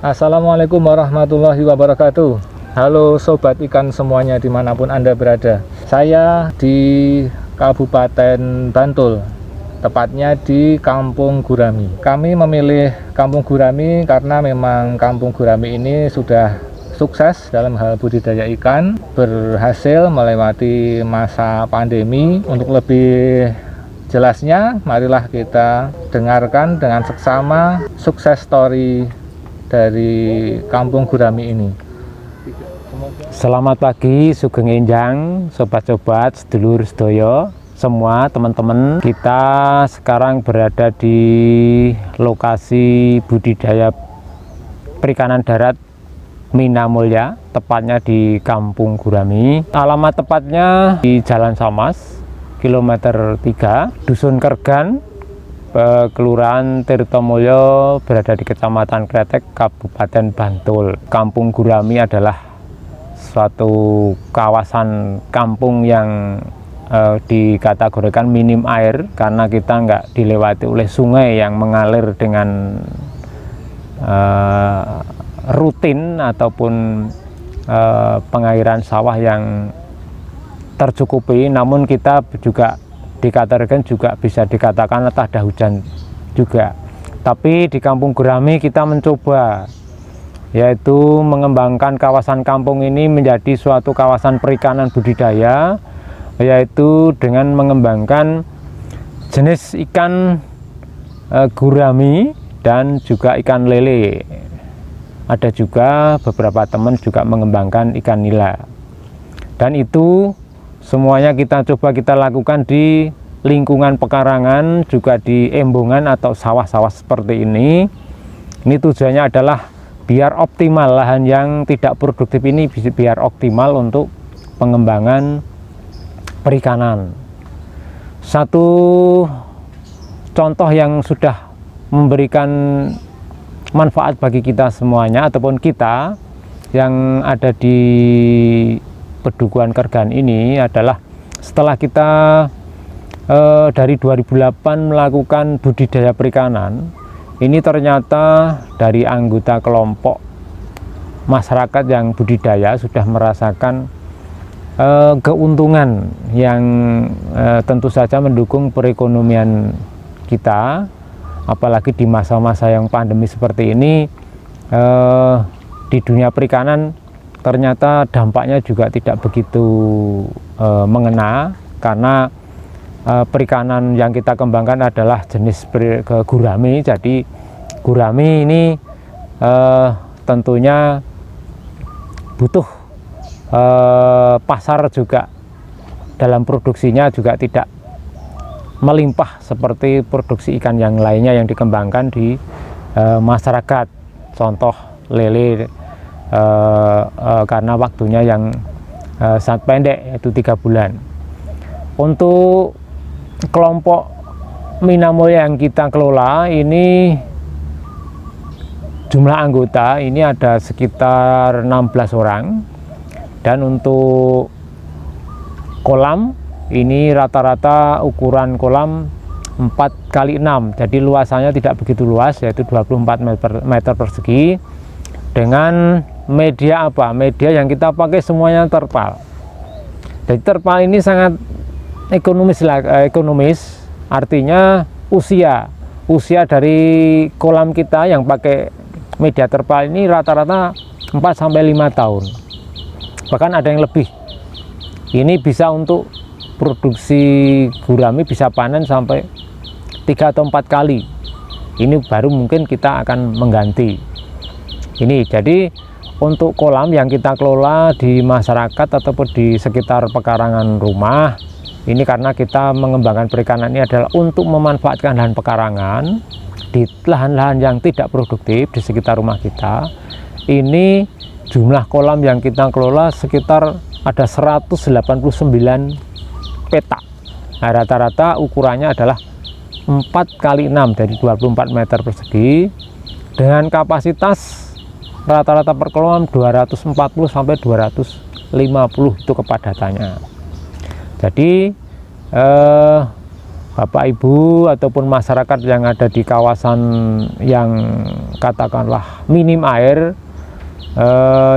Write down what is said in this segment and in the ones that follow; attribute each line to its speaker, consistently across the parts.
Speaker 1: Assalamualaikum warahmatullahi wabarakatuh. Halo sobat ikan semuanya dimanapun Anda berada. Saya di Kabupaten Bantul, tepatnya di Kampung Gurami. Kami memilih Kampung Gurami karena memang Kampung Gurami ini sudah sukses dalam hal budidaya ikan, berhasil melewati masa pandemi. Untuk lebih jelasnya, marilah kita dengarkan dengan seksama sukses story dari Kampung Gurami ini.
Speaker 2: Selamat pagi, sugeng enjang, sobat-sobat, sedulur sedoyo, semua teman-teman. Kita sekarang berada di lokasi budidaya perikanan darat Mina Mulya, tepatnya di Kampung Gurami. Alamat tepatnya di Jalan Samas, kilometer 3, Dusun Kergan, Kelurahan Tirtomulyo, berada di Kecamatan Kretek, Kabupaten Bantul. Kampung Gurami adalah suatu kawasan kampung yang dikategorikan minim air karena kita nggak dilewati oleh sungai yang mengalir dengan rutin ataupun pengairan sawah yang tercukupi. Namun kita juga dikategorikan juga bisa dikatakan tak ada hujan juga. Tapi di Kampung Gurami kita mencoba yaitu mengembangkan kawasan kampung ini menjadi suatu kawasan perikanan budidaya, yaitu dengan mengembangkan jenis ikan gurami dan juga ikan lele. Ada juga beberapa teman juga mengembangkan ikan nila, dan itu semuanya kita lakukan di lingkungan pekarangan, juga di embungan atau sawah-sawah seperti ini. Ini tujuannya adalah biar optimal lahan yang tidak produktif ini, biar optimal untuk pengembangan perikanan. Satu contoh yang sudah memberikan manfaat bagi kita semuanya ataupun kita yang ada di Pedukuhan Kergan ini adalah setelah kita dari 2008 melakukan budidaya perikanan, ini ternyata dari anggota kelompok masyarakat yang budidaya sudah merasakan keuntungan yang tentu saja mendukung perekonomian kita, apalagi di masa-masa yang pandemi seperti ini. Di dunia perikanan ternyata dampaknya juga tidak begitu mengena, karena perikanan yang kita kembangkan adalah jenis gurami. Jadi gurami ini tentunya butuh pasar juga, dalam produksinya juga tidak melimpah seperti produksi ikan yang lainnya yang dikembangkan di masyarakat. Contoh lele, karena waktunya yang sangat pendek, yaitu 3 bulan. Untuk kelompok Mina Mulya yang kita kelola ini, jumlah anggota ini ada sekitar 16 orang, dan untuk kolam ini rata-rata ukuran kolam 4x6, jadi luasannya tidak begitu luas, yaitu 24 meter persegi, dengan media media yang kita pakai semuanya terpal. Jadi terpal ini sangat ekonomis, artinya usia dari kolam kita yang pakai media terpal ini rata-rata 4-5 tahun, bahkan ada yang lebih. Ini bisa untuk produksi gurami bisa panen sampai 3 atau 4 kali. Ini baru mungkin kita akan mengganti ini. Jadi untuk kolam yang kita kelola di masyarakat ataupun di sekitar pekarangan rumah ini, karena kita mengembangkan perikanan ini adalah untuk memanfaatkan lahan pekarangan di lahan-lahan yang tidak produktif di sekitar rumah kita. Ini jumlah kolam yang kita kelola sekitar ada 189 petak. Nah, rata-rata ukurannya adalah 4x6, dari 24 meter persegi, dengan kapasitas rata-rata per kolam 240 sampai 250 itu kepadatannya. Jadi Bapak Ibu ataupun masyarakat yang ada di kawasan yang katakanlah minim air,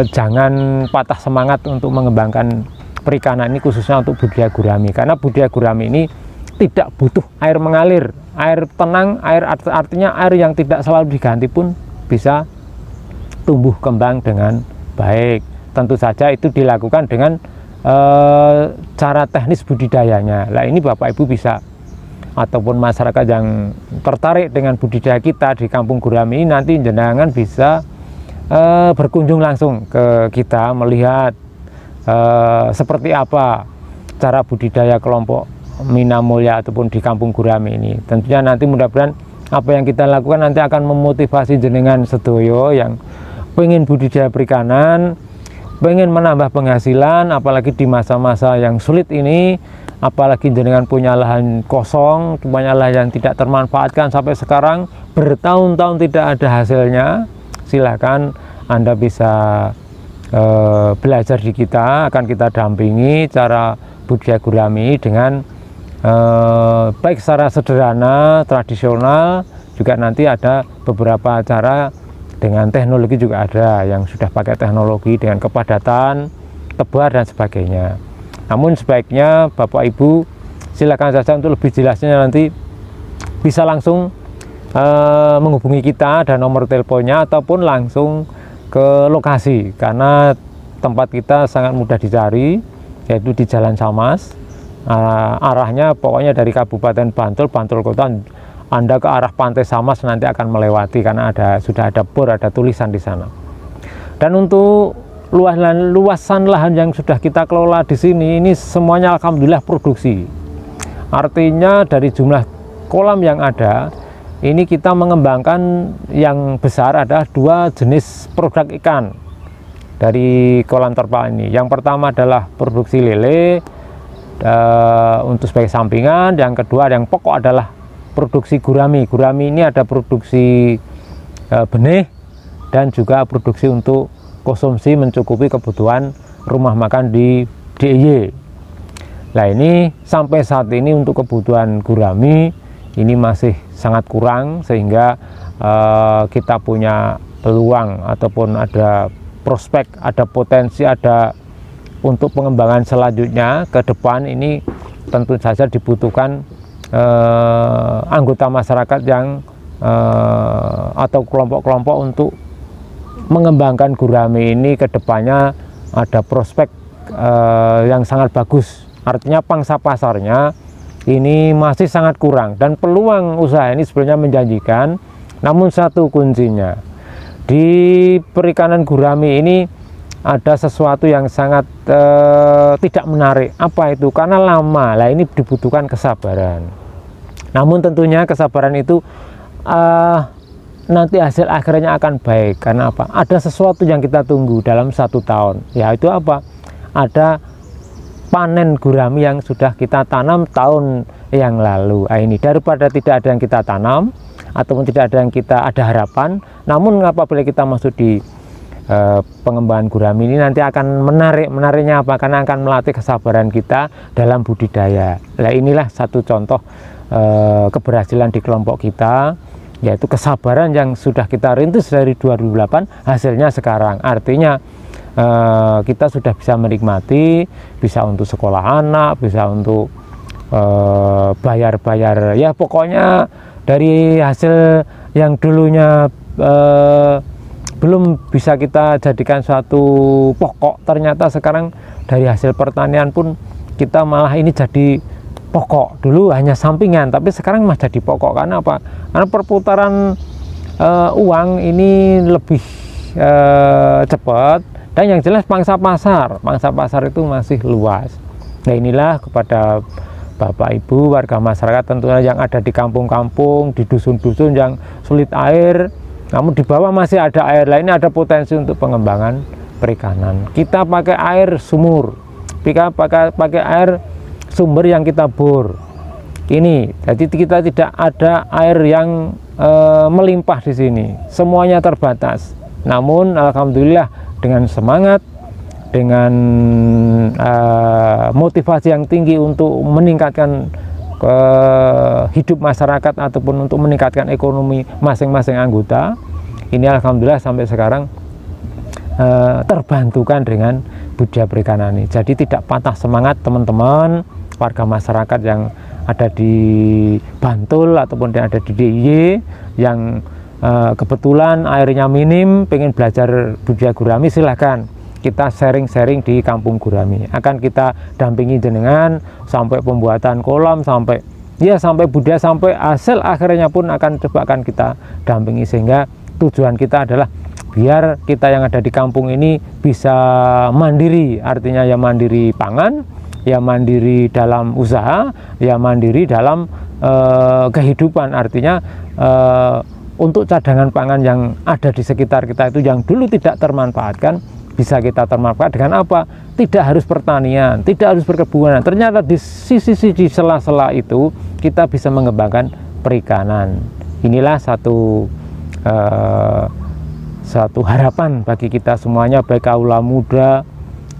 Speaker 2: jangan patah semangat untuk mengembangkan perikanan ini, khususnya untuk budidaya gurami, karena budidaya gurami ini tidak butuh air mengalir, air tenang, artinya air yang tidak selalu diganti pun bisa tumbuh kembang dengan baik. Tentu saja itu dilakukan dengan cara teknis budidayanya. Nah, ini Bapak Ibu bisa ataupun masyarakat yang tertarik dengan budidaya kita di Kampung Gurami ini, nanti jenengan bisa berkunjung langsung ke kita, melihat seperti apa cara budidaya kelompok Minamulya ataupun di Kampung Gurami ini. Tentunya nanti mudah-mudahan apa yang kita lakukan nanti akan memotivasi jenengan sedoyo yang pengen budidaya perikanan, pengen menambah penghasilan, apalagi di masa-masa yang sulit ini. Apalagi jenengan punya lahan kosong, punya lahan yang tidak termanfaatkan sampai sekarang bertahun-tahun tidak ada hasilnya, silakan Anda bisa belajar di kita, akan kita dampingi cara budidaya gurami dengan baik secara sederhana, tradisional, juga nanti ada beberapa cara dengan teknologi juga ada yang sudah pakai teknologi dengan kepadatan, tebar dan sebagainya. Namun sebaiknya Bapak Ibu silakan saja untuk lebih jelasnya nanti bisa langsung menghubungi kita, ada nomor teleponnya, ataupun langsung ke lokasi, karena tempat kita sangat mudah dicari, yaitu di Jalan Samas. Arahnya pokoknya dari Kabupaten Bantul Kota, Anda ke arah Pantai Samas nanti akan melewati, karena sudah ada bor, ada tulisan di sana. Dan untuk luasan lahan yang sudah kita kelola di sini, ini semuanya alhamdulillah produksi. Artinya dari jumlah kolam yang ada, ini kita mengembangkan yang besar ada 2 jenis produk ikan dari kolam terpal ini. Yang pertama adalah produksi lele untuk sebagai sampingan, yang kedua yang pokok adalah produksi gurami. Gurami ini ada produksi benih dan juga produksi untuk konsumsi mencukupi kebutuhan rumah makan di DIY. Nah, ini sampai saat ini untuk kebutuhan gurami ini masih sangat kurang, sehingga kita punya peluang ataupun ada prospek, ada potensi, ada untuk pengembangan selanjutnya ke depan. Ini tentu saja dibutuhkan anggota masyarakat yang atau kelompok-kelompok untuk mengembangkan gurami ini. Ke depannya ada prospek yang sangat bagus, artinya pangsa pasarnya ini masih sangat kurang dan peluang usaha ini sebenarnya menjanjikan. Namun satu kuncinya di perikanan gurami ini ada sesuatu yang sangat tidak menarik. Apa itu? Karena lama. Lah, ini dibutuhkan kesabaran. Namun tentunya kesabaran itu nanti hasil akhirnya akan baik. Karena apa? Ada sesuatu yang kita tunggu dalam 1 tahun, yaitu apa? Ada panen gurami yang sudah kita tanam tahun yang lalu. Nah, ini daripada tidak ada yang kita tanam ataupun tidak ada yang kita ada harapan, namun apabila kita masuk di pengembangan gurami ini nanti akan menariknya apa? Karena akan melatih kesabaran kita dalam budidaya. Nah, inilah satu contoh keberhasilan di kelompok kita, yaitu kesabaran yang sudah kita rintis dari 2008, hasilnya sekarang. Artinya kita sudah bisa menikmati, bisa untuk sekolah anak, bisa untuk bayar-bayar, ya pokoknya dari hasil yang dulunya belum bisa kita jadikan suatu pokok, ternyata sekarang dari hasil pertanian pun kita malah ini jadi pokok. Dulu hanya sampingan, tapi sekarang masih jadi pokok. Karena apa? Karena perputaran uang ini lebih cepat, dan yang jelas pangsa pasar itu masih luas. Nah, inilah kepada Bapak Ibu warga masyarakat tentunya yang ada di kampung-kampung, di dusun-dusun yang sulit air, namun di bawah masih ada air. Lah, ini ada potensi untuk pengembangan perikanan. Kita pakai air sumur, kita pakai air sumber yang kita bor. Ini jadi kita tidak ada air yang melimpah di sini, semuanya terbatas. Namun alhamdulillah dengan semangat, dengan motivasi yang tinggi untuk meningkatkan hidup masyarakat ataupun untuk meningkatkan ekonomi masing-masing anggota. Ini alhamdulillah sampai sekarang terbantukan dengan budaya perikanan ini. Jadi tidak patah semangat teman-teman warga masyarakat yang ada di Bantul ataupun yang ada di DIY yang kebetulan airnya minim, pengen belajar budaya gurami, silahkan kita sharing-sharing di Kampung Gurami. Akan kita dampingi jenengan sampai pembuatan kolam, sampai budaya, sampai hasil akhirnya pun akan kita dampingi, sehingga tujuan kita adalah biar kita yang ada di kampung ini bisa mandiri, artinya ya mandiri pangan, ya mandiri dalam usaha, ya mandiri dalam kehidupan, artinya untuk cadangan pangan yang ada di sekitar kita itu yang dulu tidak termanfaatkan, bisa kita termanfaat dengan apa? Tidak harus pertanian, tidak harus perkebunan. Ternyata di sisi-sisi di sela-sela itu kita bisa mengembangkan perikanan. Inilah satu harapan bagi kita semuanya, baik kaula muda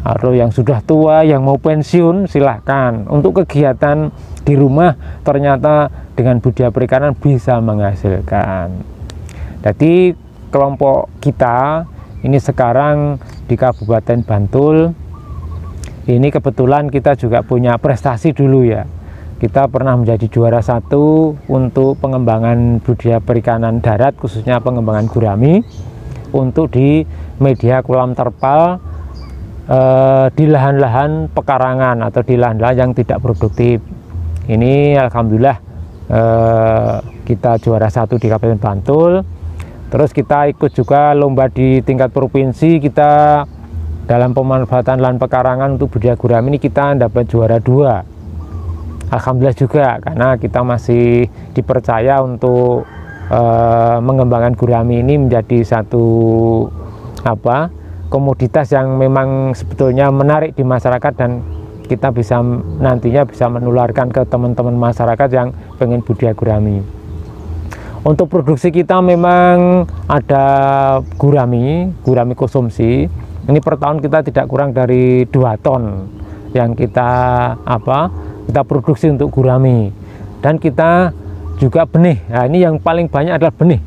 Speaker 2: atau yang sudah tua, yang mau pensiun, silahkan untuk kegiatan di rumah. Ternyata dengan budaya perikanan bisa menghasilkan. Jadi kelompok kita ini sekarang di Kabupaten Bantul ini kebetulan kita juga punya prestasi dulu ya. Kita pernah menjadi juara 1 untuk pengembangan budaya perikanan darat, khususnya pengembangan gurami untuk di media kolam terpal di lahan-lahan pekarangan atau di lahan-lahan yang tidak produktif. Ini alhamdulillah kita juara 1 di Kabupaten Bantul. Terus kita ikut juga lomba di tingkat provinsi, kita dalam pemanfaatan lahan pekarangan untuk budaya gurami ini kita dapat juara 2. Alhamdulillah juga, karena kita masih dipercaya untuk mengembangkan gurami ini menjadi satu komoditas yang memang sebetulnya menarik di masyarakat, dan kita bisa nantinya bisa menularkan ke teman-teman masyarakat yang pengen budaya gurami. Untuk produksi kita memang ada gurami konsumsi. Ini per tahun kita tidak kurang dari 2 ton yang kita produksi untuk gurami. Dan kita juga benih. Nah, ini yang paling banyak adalah benih.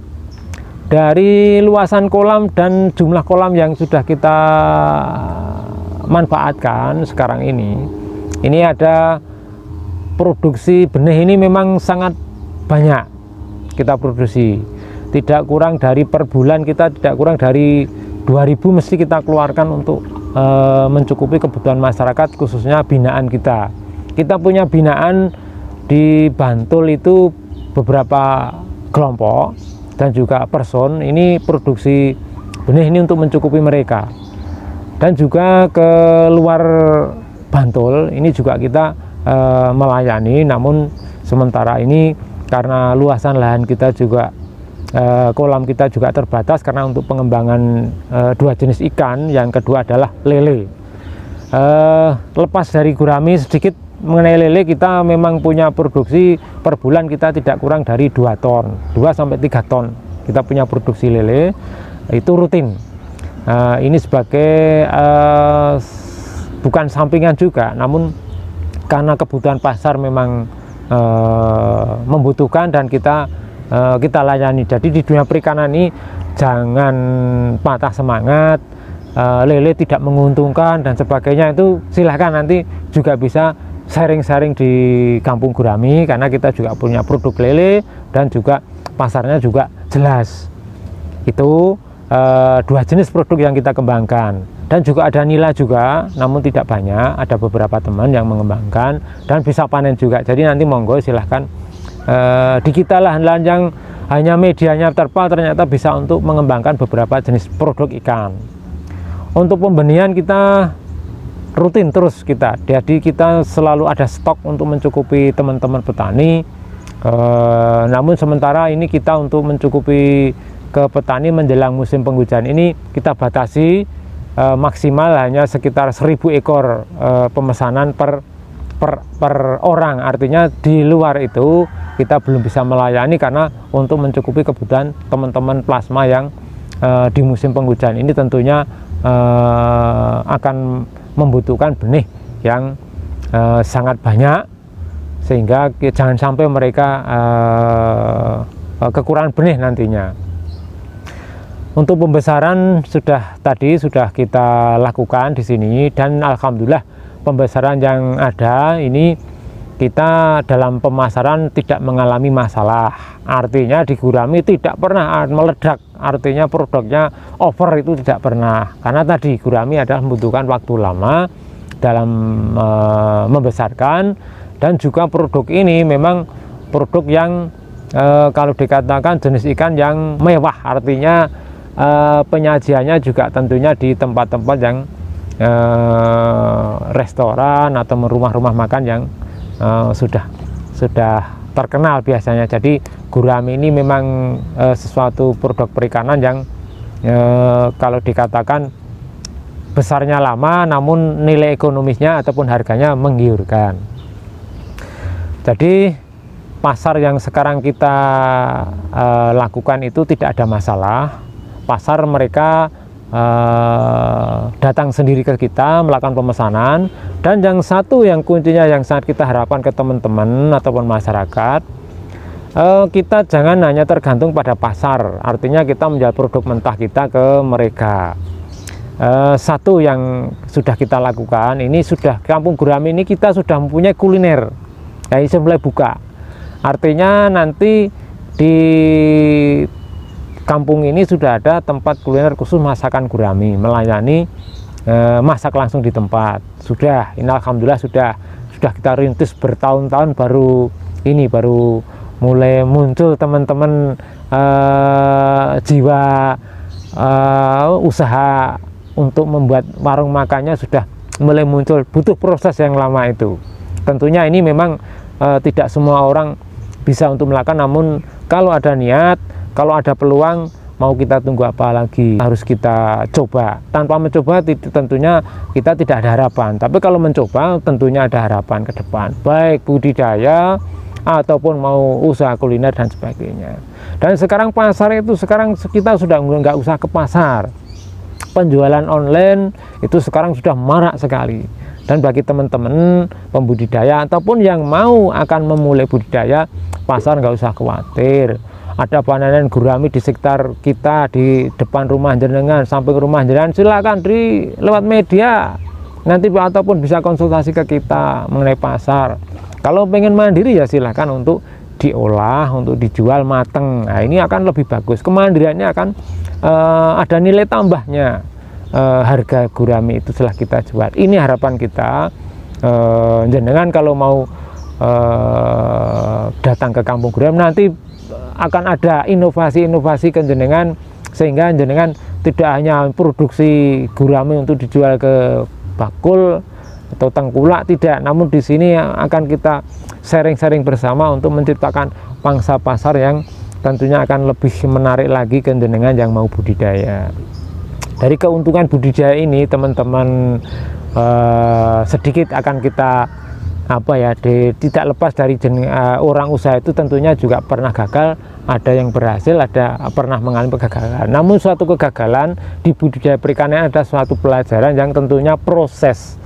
Speaker 2: Dari luasan kolam dan jumlah kolam yang sudah kita manfaatkan sekarang ini ada produksi benih ini memang sangat banyak. Kita produksi tidak kurang dari per bulan, kita tidak kurang dari 2.000 mesti kita keluarkan untuk mencukupi kebutuhan masyarakat, khususnya binaan kita. Kita punya binaan di Bantul itu beberapa kelompok dan juga person, ini produksi benih ini untuk mencukupi mereka. Dan juga ke luar Bantul ini juga kita melayani, namun sementara ini karena luasan lahan kita juga kolam kita juga terbatas, karena untuk pengembangan 2 jenis ikan, yang kedua adalah lele. Lepas dari gurami sedikit mengenai lele, kita memang punya produksi per bulan kita tidak kurang dari 2 ton, 2 sampai 3 ton kita punya produksi lele, itu rutin. Ini sebagai bukan sampingan juga, namun karena kebutuhan pasar memang membutuhkan dan kita layani. Jadi di dunia perikanan ini jangan patah semangat, lele tidak menguntungkan dan sebagainya, itu silahkan nanti juga bisa sharing-sharing di Kampung Gurami, karena kita juga punya produk lele dan juga pasarnya juga jelas. Itu 2 jenis produk yang kita kembangkan. Dan juga ada nila juga, namun tidak banyak, ada beberapa teman yang mengembangkan dan bisa panen juga. Jadi nanti monggo silahkan di kita lahan-lahan yang hanya medianya terpal ternyata bisa untuk mengembangkan beberapa jenis produk ikan. Untuk pembenihan kita rutin terus kita, jadi kita selalu ada stok untuk mencukupi teman-teman petani. Namun sementara ini kita untuk mencukupi ke petani menjelang musim penghujan ini kita batasi maksimal hanya sekitar 1.000 ekor pemesanan per orang. Artinya di luar itu kita belum bisa melayani, karena untuk mencukupi kebutuhan teman-teman plasma yang di musim penghujan ini tentunya akan membutuhkan benih yang sangat banyak, sehingga jangan sampai mereka kekurangan benih nantinya. Untuk pembesaran sudah kita lakukan di sini, dan alhamdulillah pembesaran yang ada ini kita dalam pemasaran tidak mengalami masalah. Artinya di gurami tidak pernah meledak, artinya produknya over itu tidak pernah, karena tadi gurami adalah membutuhkan waktu lama dalam membesarkan. Dan juga produk ini memang produk yang kalau dikatakan jenis ikan yang mewah, artinya penyajiannya juga tentunya di tempat-tempat yang restoran atau rumah-rumah makan yang sudah terkenal biasanya. Jadi gurami ini memang sesuatu produk perikanan yang kalau dikatakan besarnya lama, namun nilai ekonomisnya ataupun harganya menggiurkan. Jadi pasar yang sekarang kita lakukan itu tidak ada masalah. Pasar mereka datang sendiri ke kita melakukan pemesanan. Dan yang satu yang kuncinya yang sangat kita harapkan ke teman-teman ataupun masyarakat, kita jangan hanya tergantung pada pasar, artinya kita menjual produk mentah kita ke mereka. Satu yang sudah kita lakukan ini, sudah Kampung Gurami ini kita sudah mempunyai kuliner, ini mulai buka, artinya nanti di kampung ini sudah ada tempat kuliner khusus masakan gurami, melayani masak langsung di tempat. Sudah, ini alhamdulillah sudah kita rintis bertahun-tahun, baru mulai muncul teman-teman jiwa usaha untuk membuat warung makannya sudah mulai muncul. Butuh proses yang lama itu. Tentunya ini memang tidak semua orang bisa untuk melakukan, namun kalau ada niat, kalau ada peluang, mau kita tunggu apa lagi, harus kita coba. Tanpa mencoba tentunya kita tidak ada harapan, tapi kalau mencoba tentunya ada harapan ke depan, baik budidaya ataupun mau usaha kuliner dan sebagainya. Dan sekarang pasar itu, sekarang kita sudah nggak usah ke pasar, penjualan online itu sekarang sudah marak sekali. Dan bagi teman-teman pembudidaya ataupun yang mau akan memulai budidaya, pasar nggak usah khawatir. Ada panenan gurami di sekitar kita, di depan rumah jenengan, samping rumah jenengan, silakan lewat media nanti, ataupun bisa konsultasi ke kita mengenai pasar. Kalau pengen mandiri ya silahkan untuk diolah, untuk dijual mateng. Nah, ini akan lebih bagus, kemandiriannya akan ada nilai tambahnya. Harga gurami itu setelah kita jual, ini harapan kita. Jenengan kalau mau datang ke Kampung Gurami, nanti akan ada inovasi-inovasi ke jenengan, sehingga jenengan tidak hanya produksi gurami untuk dijual ke bakul atau tengkulak, tidak, namun di sini akan kita sharing-sharing bersama untuk menciptakan pangsa pasar yang tentunya akan lebih menarik lagi ke jenengan yang mau budidaya. Dari keuntungan budidaya ini teman-teman, sedikit akan kita tidak lepas dari orang usaha itu tentunya juga pernah gagal, ada yang berhasil, ada pernah mengalami kegagalan. Namun suatu kegagalan di budidaya perikanan ada suatu pelajaran yang tentunya proses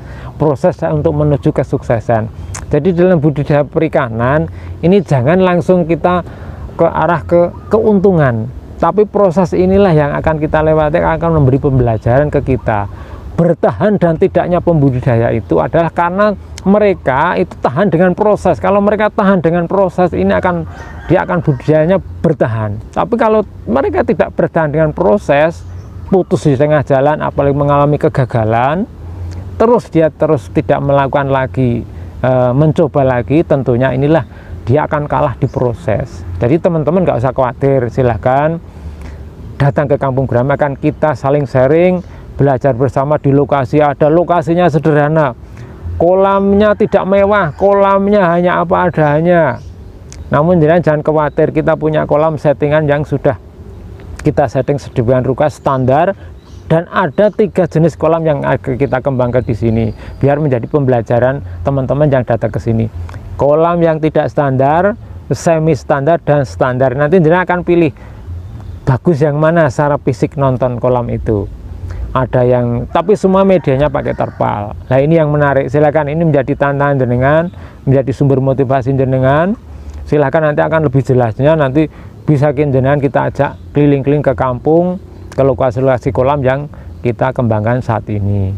Speaker 2: untuk menuju kesuksesan. Jadi dalam budidaya perikanan ini jangan langsung kita ke arah keuntungan, tapi proses inilah yang akan kita lewati, akan memberi pembelajaran ke kita. Bertahan dan tidaknya pembudidaya itu adalah karena mereka itu tahan dengan proses. Kalau mereka tahan dengan proses, ini dia akan budidayanya bertahan. Tapi kalau mereka tidak bertahan dengan proses, putus di tengah jalan, apalagi mengalami kegagalan, dia terus tidak melakukan lagi, mencoba lagi, tentunya inilah dia akan kalah di proses. Jadi teman-teman nggak usah khawatir, silahkan datang ke Kampung Gurami, akan kita saling sharing, belajar bersama di lokasi. Ada lokasinya sederhana, kolamnya tidak mewah, kolamnya hanya apa adanya. Namun jangan khawatir, kita punya kolam settingan yang sudah kita setting sedemikian rupa standar, dan ada 3 jenis kolam yang kita kembangkan di sini biar menjadi pembelajaran teman-teman yang datang ke sini. Kolam yang tidak standar, semi standar, dan standar. Nanti jenengan akan pilih bagus yang mana secara fisik nonton kolam itu. ada yang, tapi semua medianya pakai terpal. Nah ini yang menarik, silakan, ini menjadi tantangan jenengan, menjadi sumber motivasi jenengan. Silakan, nanti akan lebih jelasnya, nanti bisa jenengan kita ajak keliling-keliling ke kampung, ke lokasi-lokasi kolam yang kita kembangkan saat ini.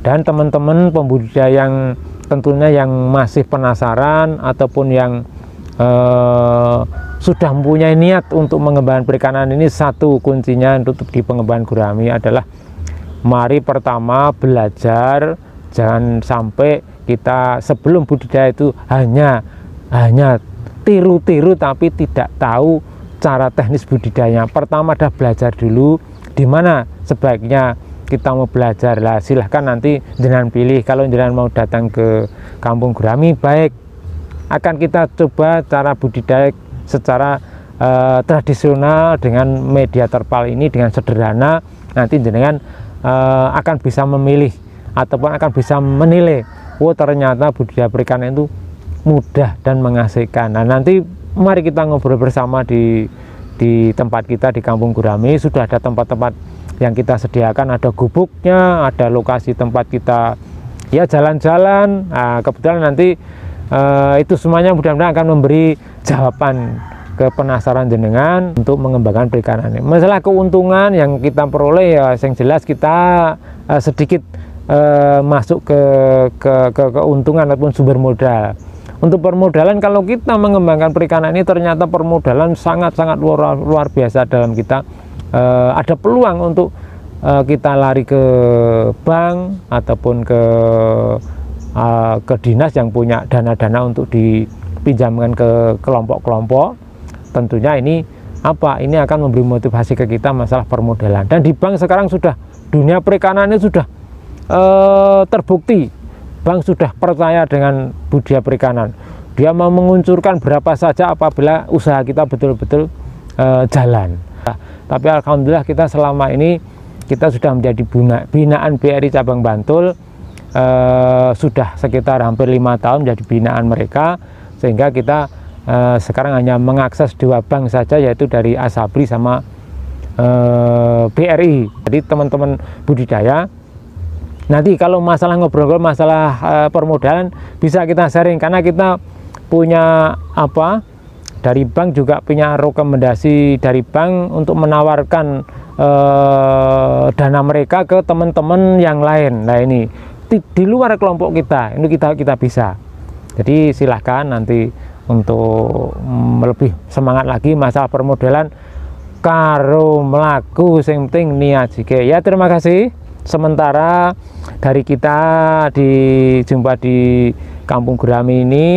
Speaker 2: Dan teman-teman pembudidaya yang tentunya yang masih penasaran ataupun yang sudah mempunyai niat untuk mengembangkan perikanan ini, satu kuncinya untuk di pengembangan gurami adalah mari pertama belajar, jangan sampai kita sebelum budidaya itu hanya tiru-tiru tapi tidak tahu cara teknis budidayanya. Pertama adalah belajar dulu di mana sebaiknya kita mau belajar. Lah silahkan nanti jenengan pilih, kalau jenengan mau datang ke kampung gurami, baik akan kita coba cara budidaya secara tradisional dengan media terpal ini dengan sederhana. Nanti jenengan akan bisa memilih ataupun akan bisa menilai, oh ternyata budidaya perikanan itu mudah dan mengasihkan. Nah nanti mari kita ngobrol bersama di tempat kita di kampung gurami. Sudah ada tempat-tempat yang kita sediakan, ada gubuknya, ada lokasi tempat kita ya jalan-jalan. Nah, kebetulan nanti itu semuanya mudah-mudahan akan memberi jawaban ke penasaran jenengan untuk mengembangkan perikanan ini. Masalah keuntungan yang kita peroleh ya yang jelas kita sedikit masuk ke keuntungan ataupun sumber modal. Untuk permodalan, kalau kita mengembangkan perikanan ini ternyata permodalan sangat-sangat luar biasa dalam kita. Ada peluang untuk kita lari ke bank ataupun ke dinas yang punya dana-dana untuk dipinjamkan ke kelompok-kelompok. Tentunya ini ini akan memberi motivasi ke kita masalah permodalan. Dan di bank sekarang sudah, dunia perikanan ini sudah terbukti, bank sudah percaya dengan budidaya perikanan. Dia mau menguncurkan berapa saja apabila usaha kita betul-betul jalan. Tapi alhamdulillah kita selama ini kita sudah menjadi binaan BRI cabang Bantul, sudah sekitar hampir 5 tahun menjadi binaan mereka, sehingga kita sekarang hanya mengakses 2 bank saja, yaitu dari Asabri sama BRI. Jadi teman-teman budidaya, nanti kalau masalah ngobrol-ngobrol masalah permodalan bisa kita sharing, karena kita punya dari bank juga punya rekomendasi dari bank untuk menawarkan dana mereka ke teman-teman yang lain. Nah ini di luar kelompok kita, ini kita bisa. Jadi silahkan nanti untuk lebih semangat lagi masalah permodalan karo melaku sing penting niat jike. Ya terima kasih. Sementara dari kita dijumpa di kampung gurami ini,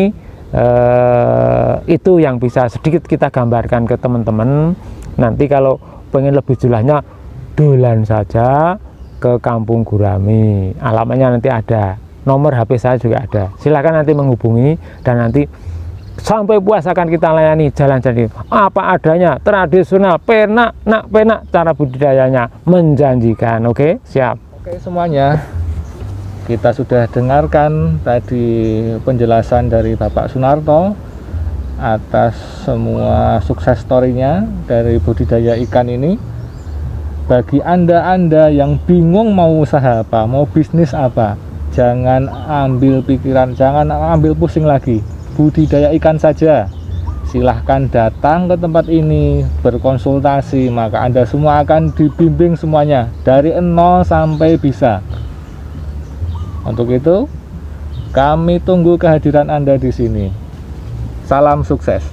Speaker 2: itu yang bisa sedikit kita gambarkan ke teman-teman. Nanti kalau pengen lebih jelasnya, dolan saja ke kampung gurami, alamatnya nanti ada, nomor HP saya juga ada, silahkan nanti menghubungi dan nanti sampai puas akan kita layani jalan-jalan apa adanya, tradisional, penak cara budidayanya, menjanjikan. Oke, siap.
Speaker 1: Oke semuanya, kita sudah dengarkan tadi penjelasan dari Bapak Sunarto atas semua sukses story-nya dari budidaya ikan ini. Bagi anda yang bingung mau usaha apa, mau bisnis apa, jangan ambil pikiran, jangan ambil pusing lagi, budidaya ikan saja. Silahkan datang ke tempat ini, berkonsultasi, maka anda semua akan dibimbing semuanya dari nol sampai bisa. Untuk itu kami tunggu kehadiran anda di sini. Salam sukses.